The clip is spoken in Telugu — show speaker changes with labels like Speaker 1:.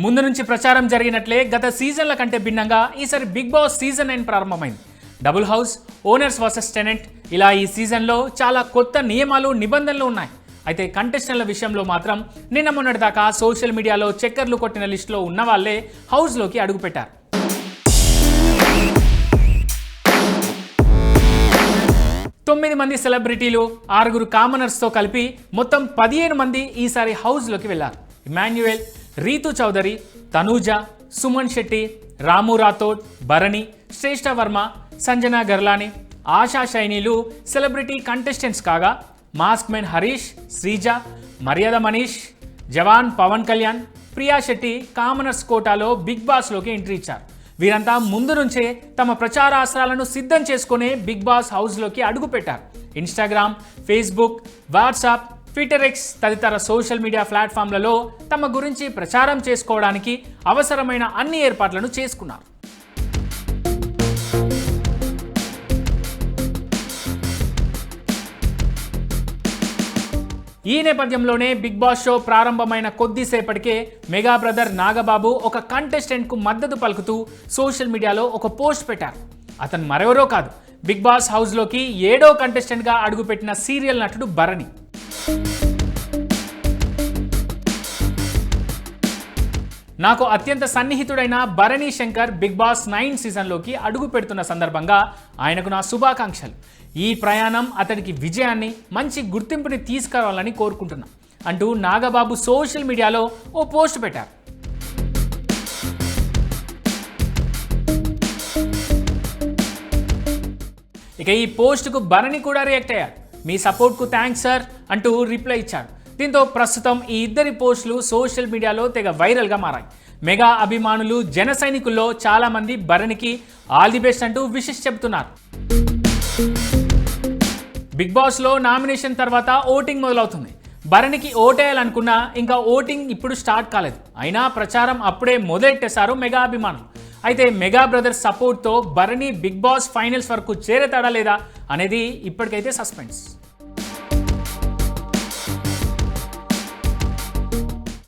Speaker 1: ముందు నుంచి ప్రచారం జరిగినట్లే గత సీజన్ల కంటే భిన్నంగా ఈసారి బిగ్ బాస్ సీజన్ 9 ప్రారంభమైంది. Double house, owners versus tenant, ఇలా ఈ సీజన్లో చాలా కొత్త నియమాలు, నిబంధనలు ఉన్నాయి. అయితే కంటెస్టెంట్ల విషయంలో మాత్రం నిన్న మొన్నటి దాకా సోషల్ మీడియాలో చక్కర్లు కొట్టిన లిస్టులో ఉన్న వాళ్ళే హౌస్లోకి అడుగుపెట్టారు. తొమ్మిది మంది సెలబ్రిటీలు, 6 కామనర్స్తో కలిపి మొత్తం 15 మంది ఈసారి హౌస్లోకి వెళ్లారు. ఇమాన్యుయల్, రీతు చౌదరి, తనూజ, సుమన్ శెట్టి, రాము రాథోడ్, భరణి, శ్రేష్ఠ వర్మ, సంజన గర్లాని, ఆశా షైనీలు సెలబ్రిటీ కంటెస్టెంట్స్ కాగా, మాస్క్ మెన్ హరీష్, శ్రీజ, మర్యాద మనీష్, జవాన్ పవన్ కళ్యాణ్, ప్రియా శెట్టి కామనర్స్ కోటాలో బిగ్ బాస్లోకి ఎంట్రీ ఇచ్చారు. వీరంతా ముందు నుంచే తమ ప్రచారాస్త్రాలను సిద్ధం చేసుకునే బిగ్ బాస్ హౌస్లోకి అడుగుపెట్టారు. Instagram, Facebook, WhatsApp, Twitter X తదితర సోషల్ మీడియా ప్లాట్ఫామ్లలో తమ గురించి ప్రచారం చేసుకోవడానికి అవసరమైన అన్ని ఏర్పాట్లను చేసుకున్నారు. ఈ నేపథ్యంలోనే బిగ్ బాస్ షో ప్రారంభమైన కొద్దిసేపటికే మెగా బ్రదర్ నాగబాబు ఒక కంటెస్టెంట్కు మద్దతు పలుకుతూ సోషల్ మీడియాలో ఒక పోస్ట్ పెట్టారు. అతను మరెవరో కాదు, బిగ్ బాస్ హౌస్లోకి 7వ కంటెస్టెంట్గా అడుగుపెట్టిన సీరియల్ నటుడు భరణి. నాకు అత్యంత సన్నిహితుడైన భరణి శంకర్ బిగ్ బాస్ 9 సీజన్లోకి అడుగు పెడుతున్న సందర్భంగా ఆయనకు నా శుభాకాంక్షలు. ఈ ప్రయాణం అతడికి విజయాన్ని, మంచి గుర్తింపుని తీసుకురావాలని కోరుకుంటున్నా అంటూ నాగబాబు సోషల్ మీడియాలో ఓ పోస్ట్ పెట్టారు. ఇక ఈ పోస్టుకు భరణి కూడా రియాక్ట్ అయ్యారు. మీ సపోర్ట్కు థ్యాంక్స్ సార్ అంటూ రిప్లై ఇచ్చాడు. దీంతో ప్రస్తుతం ఈ ఇద్దరి పోస్టులు సోషల్ మీడియాలో తెగ వైరల్గా మారాయి. మెగా అభిమానులు, జన సైనికుల్లో చాలామంది భరణికి ఆల్ ది బెస్ట్ అంటూ విషెస్ చెబుతున్నారు. బిగ్ బాస్లో నామినేషన్ తర్వాత ఓటింగ్ మొదలవుతుంది. భరణికి ఓటేయాలనుకున్నా ఇంకా ఓటింగ్ ఇప్పుడు స్టార్ట్ కాలేదు. అయినా ప్రచారం అప్పుడే మొదలెట్టేశారు మెగా అభిమానులు. అయితే మెగా బ్రదర్స్ సపోర్ట్తో భరణి బిగ్ బాస్ ఫైనల్స్ వరకు చేరతాడా లేదా అనేది ఇప్పటికైతే సస్పెన్స్.